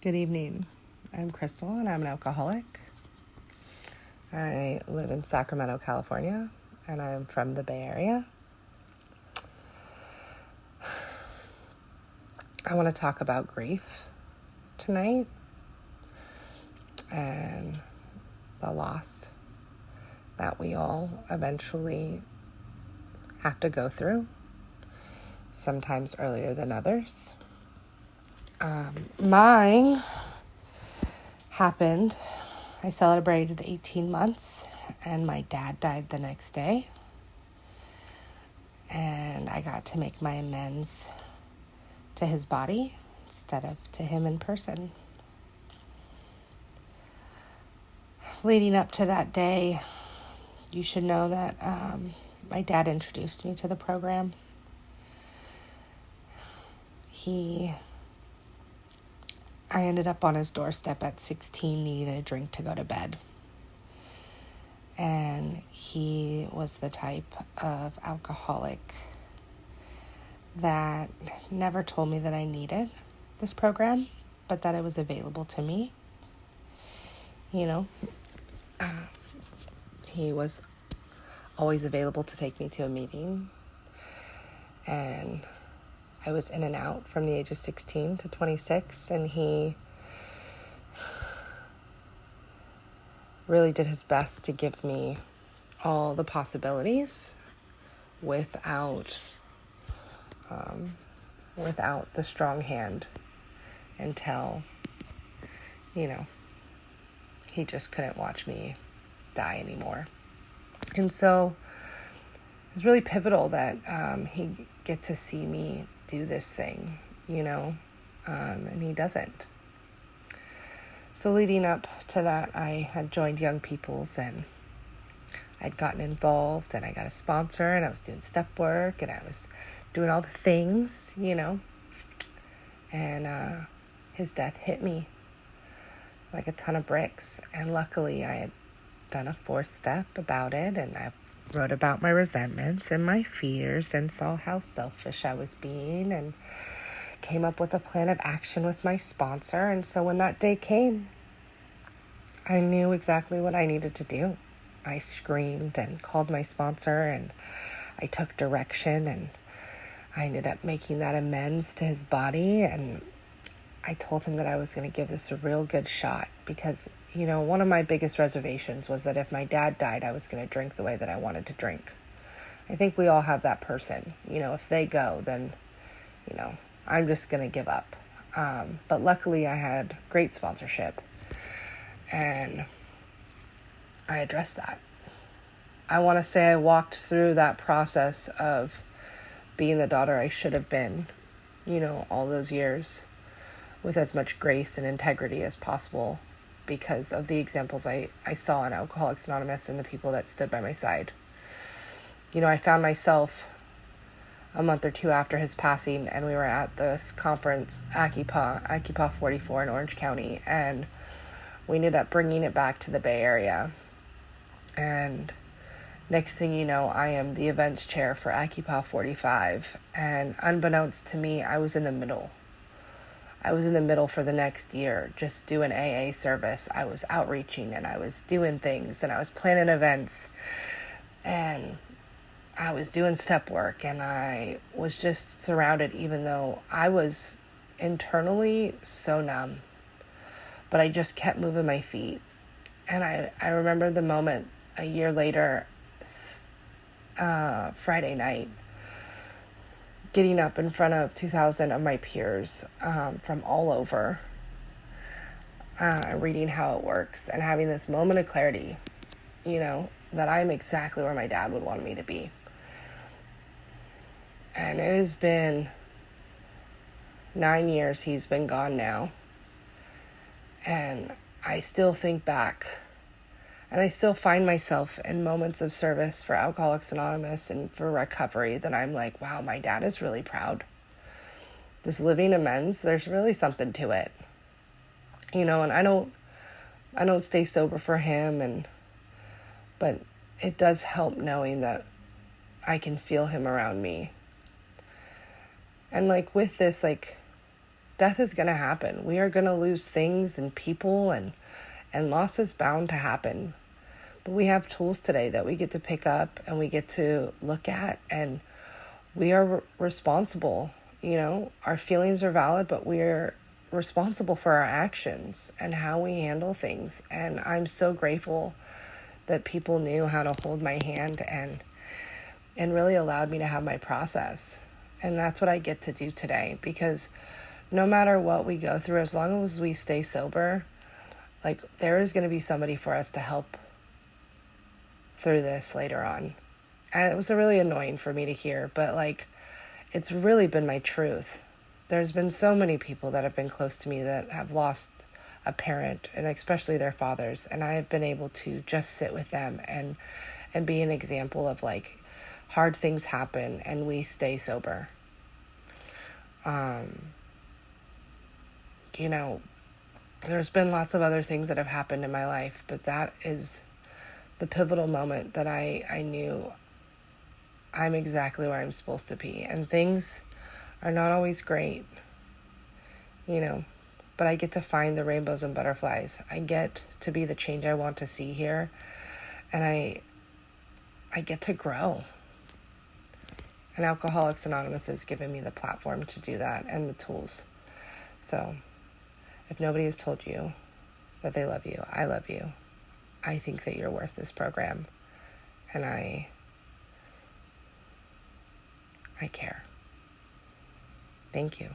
Good evening. I'm Krystal and I'm an alcoholic. I live in Sacramento, California, and I'm from the Bay Area. I want to talk about grief tonight and the loss that we all eventually have to go through, sometimes earlier than others. Mine happened, I celebrated 18 months and my dad died the next day. And I got to make my amends to his body instead of to him in person. Leading up to that day, you should know that my dad introduced me to the program. I ended up on his doorstep at 16 needing a drink to go to bed. And he was the type of alcoholic that never told me that I needed this program, but that it was available to me. He was always available to take me to a meeting. And I was in and out from the age of 16 to 26, and he really did his best to give me all the possibilities without the strong hand until, he just couldn't watch me die anymore. And so it was really pivotal that he get to see me do this thing, and he doesn't. So leading up to that, I had joined Young People's and I'd gotten involved and I got a sponsor and I was doing step work and I was doing all the things, and his death hit me like a ton of bricks. And luckily I had done a 4th step about it, and I wrote about my resentments and my fears and saw how selfish I was being and came up with a plan of action with my sponsor. And so when that day came, I knew exactly what I needed to do. I screamed and called my sponsor and I took direction, and I ended up making that amends to his body. And I told him that I was going to give this a real good shot because, one of my biggest reservations was that if my dad died, I was going to drink the way that I wanted to drink. I think we all have that person. If they go, then, I'm just going to give up. But luckily I had great sponsorship and I addressed that. I want to say I walked through that process of being the daughter I should have been, all those years with as much grace and integrity as possible because of the examples I saw in Alcoholics Anonymous and the people that stood by my side. I found myself a month or two after his passing, and we were at this conference, ACIPA 44 in Orange County, and we ended up bringing it back to the Bay Area. And next thing you know, I am the events chair for ACIPA 45, and unbeknownst to me, I was in the middle for the next year, just doing AA service. I was outreaching and I was doing things and I was planning events and I was doing step work, and I was just surrounded, even though I was internally so numb, but I just kept moving my feet. And I remember the moment a year later, Friday night, getting up in front of 2,000 of my peers from all over, reading how it works and having this moment of clarity, that I'm exactly where my dad would want me to be. And it has been 9 years he's been gone now. And I still think back and I still find myself in moments of service for Alcoholics Anonymous and for recovery that I'm like, wow, my dad is really proud. This living amends, there's really something to it. And I don't stay sober for him, but it does help knowing that I can feel him around me. And with this, death is going to happen. We are going to lose things and people, and loss is bound to happen. But we have tools today that we get to pick up and we get to look at, and we are responsible. Our feelings are valid, but we're responsible for our actions and how we handle things. And I'm so grateful that people knew how to hold my hand and really allowed me to have my process. And that's what I get to do today, because no matter what we go through, as long as we stay sober, like, there is going to be somebody for us to help through this later on. And it was really annoying for me to hear, but like, it's really been my truth. There's been so many people that have been close to me that have lost a parent, and especially their fathers, and I have been able to just sit with them and be an example of, like, hard things happen and we stay sober. There's been lots of other things that have happened in my life, but that is the pivotal moment that I knew I'm exactly where I'm supposed to be. And things are not always great, but I get to find the rainbows and butterflies. I get to be the change I want to see here, and I get to grow. And Alcoholics Anonymous has given me the platform to do that and the tools. So if nobody has told you that they love you, I love you. I think that you're worth this program, and I care. Thank you.